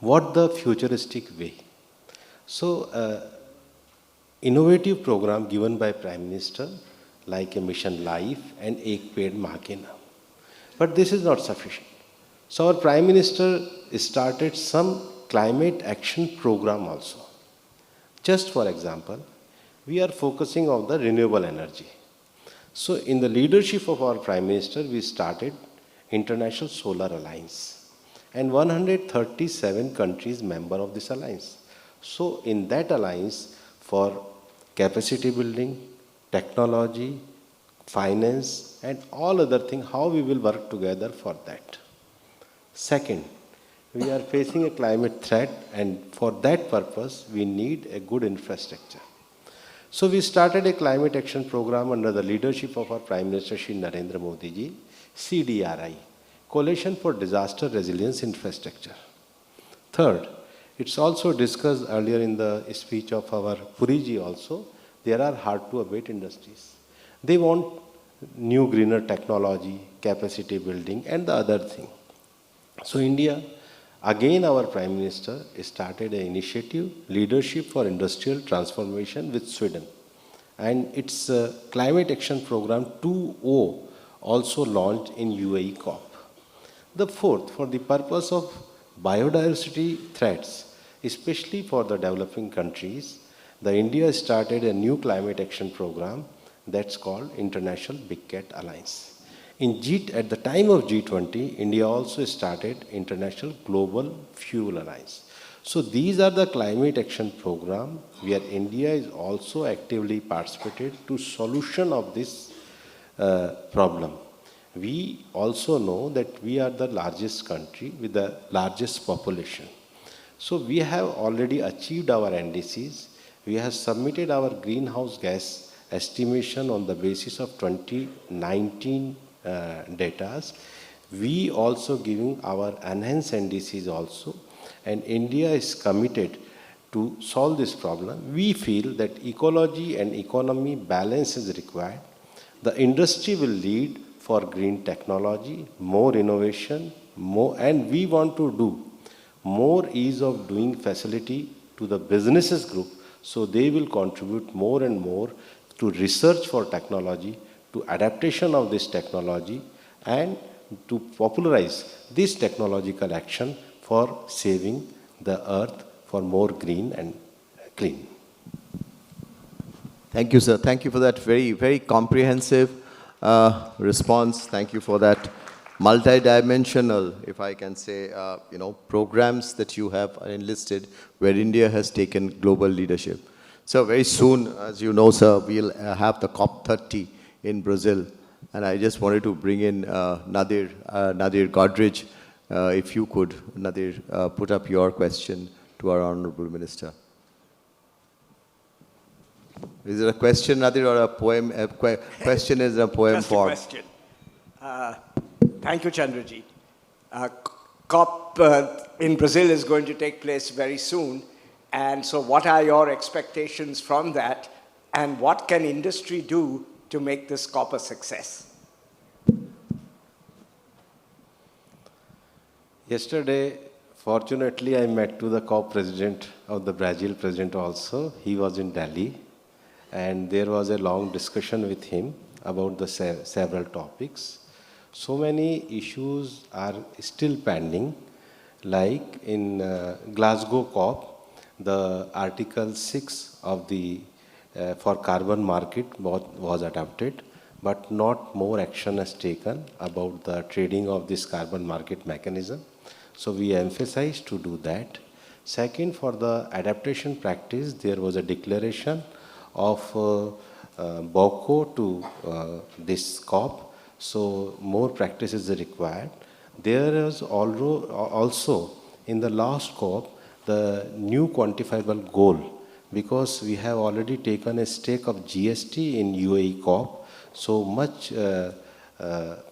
what the futuristic way? So, innovative program given by Prime Minister, like a Mission Life and Ek Ped Maa Ke Naam. But this is not sufficient. So our Prime Minister started some climate action program also. Just for example, we are focusing on the renewable energy. So in the leadership of our Prime Minister, we started International Solar Alliance. And 137 countries member of this alliance. So in that alliance, for capacity building, technology, finance, and all other things, how we will work together for that. Second, we are facing a climate threat, and for that purpose, we need a good infrastructure. So we started a climate action program under the leadership of our Prime Minister Shri Narendra Modi ji, CDRI, Coalition for Disaster Resilience Infrastructure. Third, it's also discussed earlier in the speech of our Puri ji also, there are hard-to-abate industries. They want new greener technology, capacity building, and the other thing. So India, again our Prime Minister started an initiative, Leadership for Industrial Transformation with Sweden. And its Climate Action Program 2.0 also launched in UAE COP. The fourth, for the purpose of biodiversity threats, especially for the developing countries, the India started a new climate action program that's called International Big Cat Alliance. At the time of G20, India also started International Global Fuel Alliance. So these are the climate action program where India is also actively participated to solution of this problem. We also know that we are the largest country with the largest population. So we have already achieved our NDCs. We have submitted our greenhouse gas estimation on the basis of 2019 data. We also giving our enhanced NDCs also, and India is committed to solve this problem. We feel that ecology and economy balance is required. The industry will lead for green technology, more innovation, and we want to do more ease of doing facility to the businesses group, so they will contribute more and more to research for technology, to adaptation of this technology, and to popularize this technological action for saving the earth for more green and clean. Thank you, sir. Thank you for that very, very comprehensive response. Thank you for that multidimensional, if I can say, programs that you have enlisted where India has taken global leadership. So very soon, as you know, sir, we'll have the COP30 in Brazil. And I just wanted to bring in Nadir Godrej. If you could, Nadir, put up your question to our Honorable Minister. Is it a question, Nadir, or a poem? Question is a poem form. Just a question. Thank you, Chandraji. COP in Brazil is going to take place very soon. And so what are your expectations from that? And what can industry do to make this COP a success? Yesterday, fortunately, I met to the COP president of the Brazil president also. He was in Delhi. And there was a long discussion with him about the several topics. So many issues are still pending, like in Glasgow COP, the Article 6 of the for carbon market was adopted, but not more action is taken about the trading of this carbon market mechanism. So we emphasize to do that. Second, for the adaptation practice, there was a declaration of BOCO to this COP, so more practices are required. There is also in the last COP the new quantifiable goal, because we have already taken a stake of GST in UAE COP, so much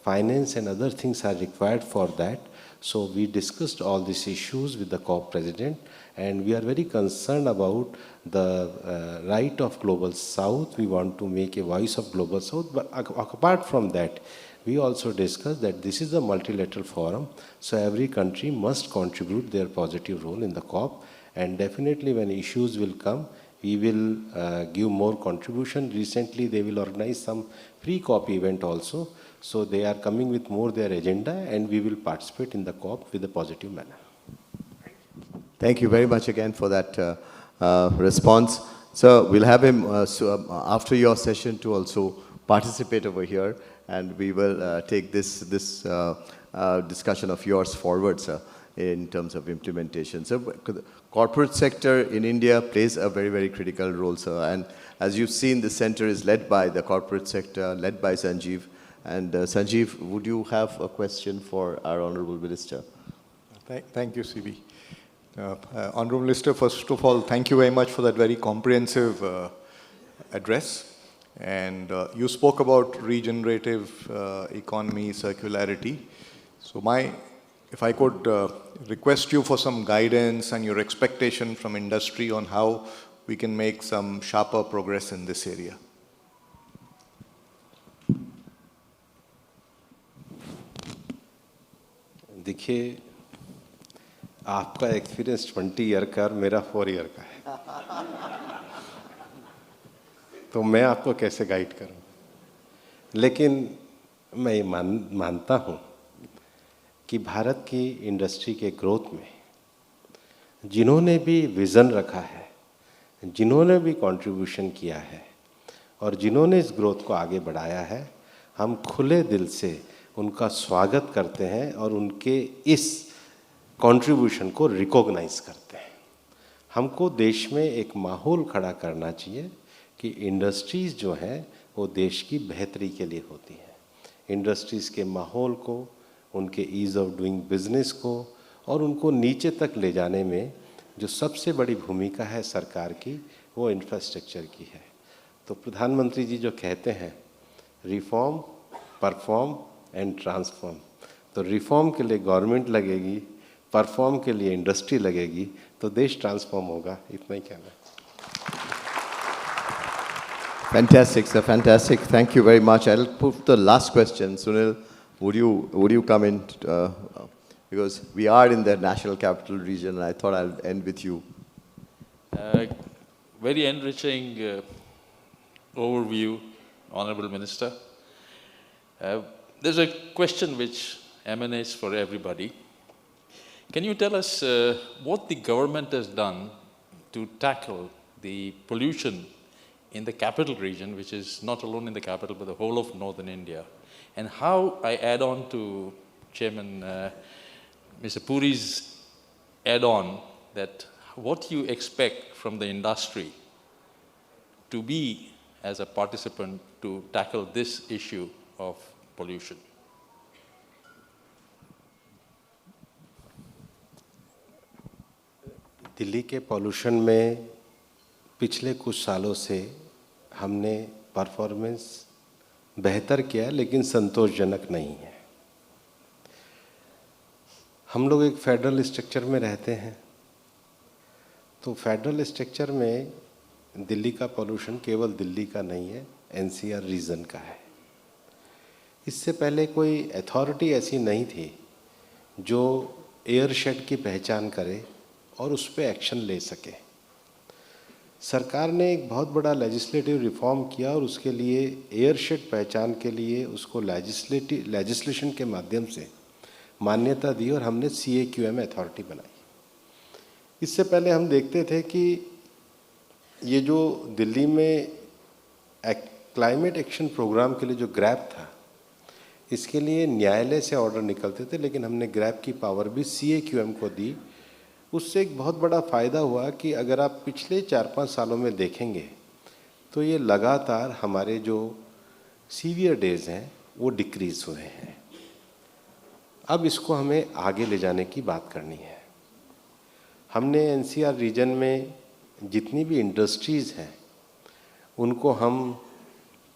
finance and other things are required for that. So we discussed all these issues with the COP president, and we are very concerned about the right of Global South. We want to make a voice of Global South, but apart from that, we also discussed that this is a multilateral forum, so every country must contribute their positive role in the COP, and definitely when issues will come, we will give more contribution. Recently, they will organize some pre-COP event also, so they are coming with more their agenda, and we will participate in the COP with a positive manner. Thank you very much again for that response. So we'll have him after your session to also participate over here, and we will take this discussion of yours forward, sir, in terms of implementation. So the corporate sector in India plays a very, very critical role, sir. And as you've seen, the center is led by the corporate sector, led by Sanjeev. And Sanjeev, would you have a question for our Honorable Minister? Thank you, CB. Honorable Minister, first of all, thank you very much for that very comprehensive address. And you spoke about regenerative economy, circularity. So if I could request you for some guidance and your expectation from industry on how we can make some sharper progress in this area. देखिए, आपका experience 20 year का और मेरा 4 year का है, तो मैं आपको कैसे गाइड करूं? लेकिन मैं ये मानता हूं कि भारत की इंडस्ट्री के ग्रोथ में जिन्होंने भी विज़न रखा है, जिन्होंने भी कंट्रीब्यूशन किया है और जिन्होंने इस ग्रोथ को आगे बढ़ाया है, हम खुले दिल से उनका स्वागत करते हैं और उनके इस कंट्रीब्यूशन को रिकॉग्नाइज करते हैं। हमको देश में एक माहौल खड़ा करना चाहिए कि इंडस्ट्रीज़ जो हैं वो देश की बेहतरी के लिए होती हैं। इंडस्ट्रीज़ के माहौल को, उनके ईज़ ऑफ डूइंग बिजनेस को और उनको नीचे तक ले जाने में जो सबसे बड़ी भूमिका है सरकार की, वो इंफ्रास्ट्रक्चर की है। तो प्रधानमंत्री जी जो कहते हैं रिफॉर्म, परफॉर्म एंड ट्रांसफॉर्म, तो रिफॉर्म के लिए गवर्नमेंट लगेगी, परफॉर्म के लिए इंडस्ट्री लगेगी, तो देश ट्रांसफॉर्म होगा। इतना ही कहना है। Fantastic, sir. Fantastic. Thank you very much. I'll put the last question. Sunil, would you come in? Because we are in the national capital region, and I thought I'll end with you. Very enriching overview, Honorable Minister. There's a question which emanates for everybody. Can you tell us what the government has done to tackle the pollution in the capital region, which is not alone in the capital, but the whole of northern India? And how, I add on to Chairman Mr. Puri's add-on, that what you expect from the industry to be as a participant to tackle this issue of pollution? Delhi के pollution में पिछले कुछ सालों से हमने performance बेहतर किया है, लेकिन संतोषजनक नहीं है। हम लोग एक फेडरल स्ट्रक्चर में रहते हैं, तो फेडरल स्ट्रक्चर में दिल्ली का पॉल्यूशन केवल दिल्ली का नहीं है, एनसीआर रीजन का है। इससे पहले कोई अथॉरिटी ऐसी नहीं थी जो एयर शेड की पहचान करे और उस पर एक्शन ले सके। सरकार ने एक बहुत बड़ा लेजिस्लेटिव रिफॉर्म किया और उसके लिए एयर शेड पहचान के लिए उसको लेजिस्लेशन के माध्यम से मान्यता दी और हमने CII-ITC अथॉरिटी बनाई। इससे पहले हम देखते थे कि ये जो दिल्ली में क्लाइमेट एक्शन प्रोग्राम के लिए जो ग्रैप था, इसके लिए न्यायालय से ऑर्डर निकलते थे, लेकिन हमने ग्रैप की पावर भी CII-ITC को दी। उससे एक बहुत बड़ा फ़ायदा हुआ कि अगर आप पिछले 4-5 सालों में देखेंगे तो ये लगातार हमारे जो सीवियर डेज़ हैं वो डिक्रीज़ हुए हैं। अब इसको हमें आगे ले जाने की बात करनी है। हमने NCR रीजन में जितनी भी इंडस्ट्रीज़ हैं उनको हम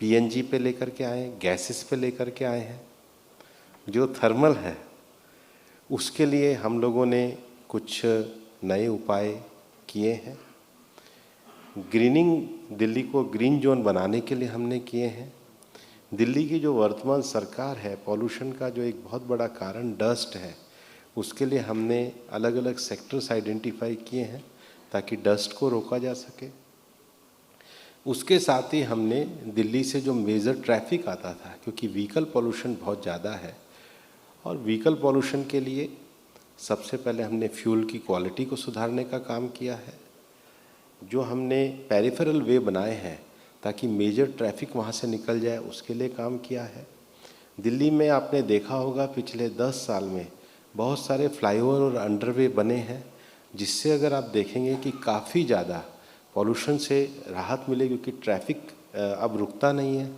PNG पे लेकर के आए हैं, गैसेस पे लेकर के आए हैं। जो थर्मल है उसके लिए हम लोगों ने कुछ नए उपाय किए हैं। ग्रीनिंग, दिल्ली को ग्रीन जोन बनाने के लिए हमने किए हैं। दिल्ली की जो वर्तमान सरकार है, पॉल्यूशन का जो एक बहुत बड़ा कारण डस्ट है, उसके लिए हमने अलग अलग सेक्टर्स आइडेंटिफाई किए हैं ताकि डस्ट को रोका जा सके। उसके साथ ही हमने दिल्ली से जो मेजर ट्रैफिक आता था, क्योंकि व्हीकल पॉल्यूशन बहुत ज़्यादा है, और व्हीकल पॉल्यूशन के लिए सबसे पहले हमने फ्यूल की क्वालिटी को सुधारने का काम किया है। जो हमने पेरिफेरल वे बनाए हैं ताकि मेजर ट्रैफिक वहाँ से निकल जाए, उसके लिए काम किया है। दिल्ली में आपने देखा होगा पिछले 10 साल में बहुत सारे फ्लाईओवर और अंडरवे बने हैं, जिससे अगर आप देखेंगे कि काफ़ी ज़्यादा पॉल्यूशन से राहत मिलेगी, क्योंकि ट्रैफिक अब रुकता नहीं है।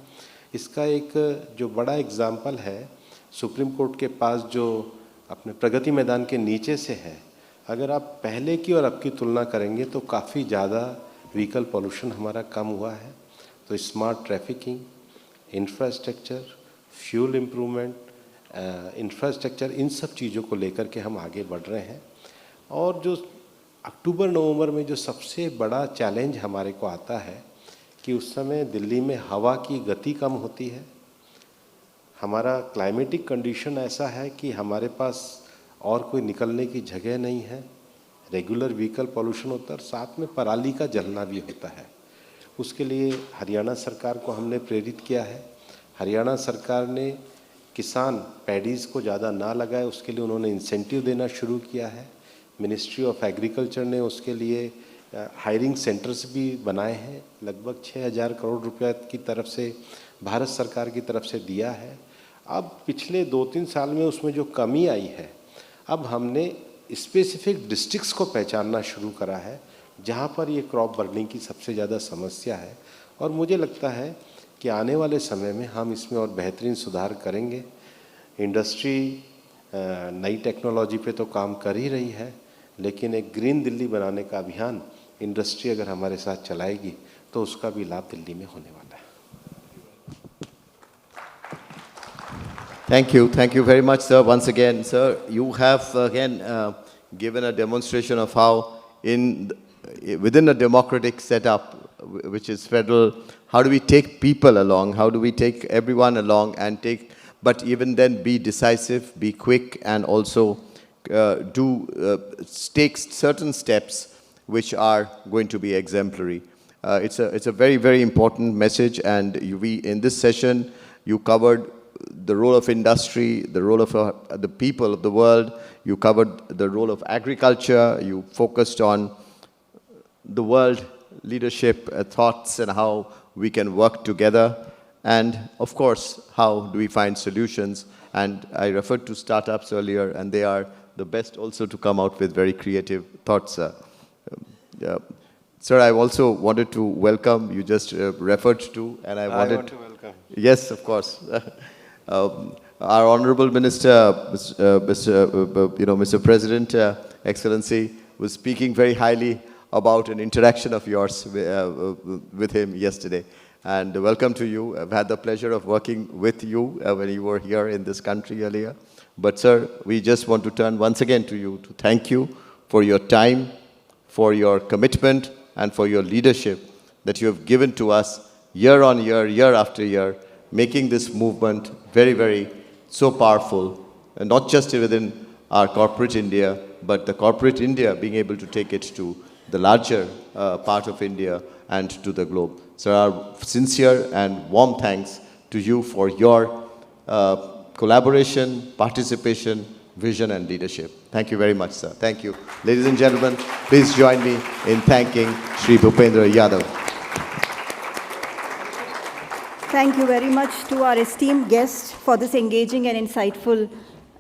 इसका एक जो बड़ा एग्जाम्पल है, सुप्रीम कोर्ट के पास जो अपने प्रगति मैदान के नीचे से है, अगर आप पहले की और अब की तुलना करेंगे तो काफ़ी ज़्यादा व्हीकल पॉल्यूशन हमारा कम हुआ है। तो smart trafficking, infrastructure, fuel improvement, infrastructure, इन सब चीज़ों को लेकर के हम आगे बढ़ रहे हैं। और जो अक्टूबर-नवंबर में जो सबसे बड़ा चैलेंज हमारे को आता है कि उस समय दिल्ली में हवा की गति कम होती है। हमारा क्लाइमेटिक कंडीशन ऐसा है कि हमारे पास और कोई निकलने की जगह नहीं है। रेगुलर व्हीकल पॉल्यूशन होता है और साथ में पराली का जलना भी होता है। उसके लिए हरियाणा सरकार को हमने प्रेरित किया है। हरियाणा सरकार ने किसान पैडीज़ को ज़्यादा ना लगाए, उसके लिए उन्होंने इंसेंटिव देना शुरू किया है। मिनिस्ट्री ऑफ एग्रीकल्चर ने उसके लिए हायरिंग सेंटर्स भी बनाए हैं। लगभग 6,000 करोड़ रुपए की तरफ से भारत सरकार की तरफ से दिया है। अब पिछले 2-3 साल में उसमें जो कमी आई है, अब हमने स्पेसिफिक डिस्ट्रिक्ट्स को पहचानना शुरू करा है जहाँ पर ये क्रॉप बर्निंग की सबसे ज़्यादा समस्या है। और मुझे लगता है कि आने वाले समय में हम इसमें और बेहतरीन सुधार करेंगे। इंडस्ट्री नई टेक्नोलॉजी पे तो काम कर ही रही है, लेकिन एक ग्रीन दिल्ली बनाने का अभियान इंडस्ट्री अगर हमारे साथ चलाएगी तो उसका भी लाभ दिल्ली में होने वाला है। Thank you very much, sir. Once again, sir, you have again given a demonstration of how within a democratic setup, which is federal, how do we take people along? How do we take everyone along and but even then be decisive, be quick, and also take certain steps which are going to be exemplary. It's a very, very important message, and in this session, you covered the role of industry, the role of the people of the world, you covered the role of agriculture, you focused on the world leadership thoughts and how we can work together, and of course, how do we find solutions. And I referred to startups earlier, and they are the best also to come out with very creative thoughts. Sir, I also wanted to welcome, you just referred to, and I want to welcome. Yes, of course. Our Honorable Minister, Mr. President, Excellency, was speaking very highly about an interaction of yours with him yesterday. And welcome to you. I've had the pleasure of working with you when you were here in this country earlier. But sir, we just want to turn once again to you to thank you for your time, for your commitment, and for your leadership that you have given to us year on year, year after year, making this movement very, very so powerful, and not just within our corporate India, but the corporate India being able to take it to the larger part of India and to the globe. So our sincere and warm thanks to you for your collaboration, participation, vision and leadership. Thank you very much, sir. Thank you. Ladies and gentlemen, please join me in thanking Shri Bhupendra Yadav. Thank you very much to our esteemed guests for this engaging and insightful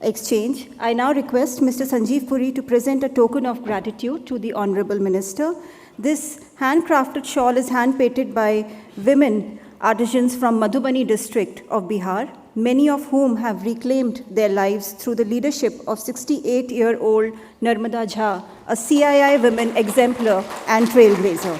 exchange. I now request Mr. Sanjeev Puri to present a token of gratitude to the Honorable Minister. This handcrafted shawl is hand-painted by women artisans from Madhubani district of Bihar, many of whom have reclaimed their lives through the leadership of 68-year-old Narmada Jha, a CII women exemplar and trailblazer.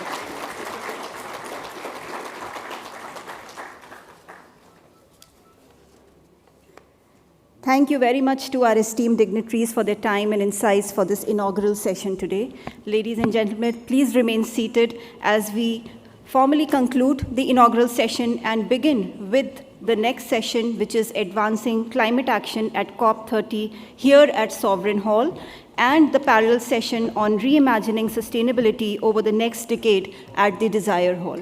Thank you very much to our esteemed dignitaries for their time and insights for this inaugural session today. Ladies and gentlemen, please remain seated as we formally conclude the inaugural session and begin with the next session, which is Advancing Climate Action at COP30 here at Sovereign Hall, and the parallel session on Reimagining Sustainability over the next decade at the Desire Hall.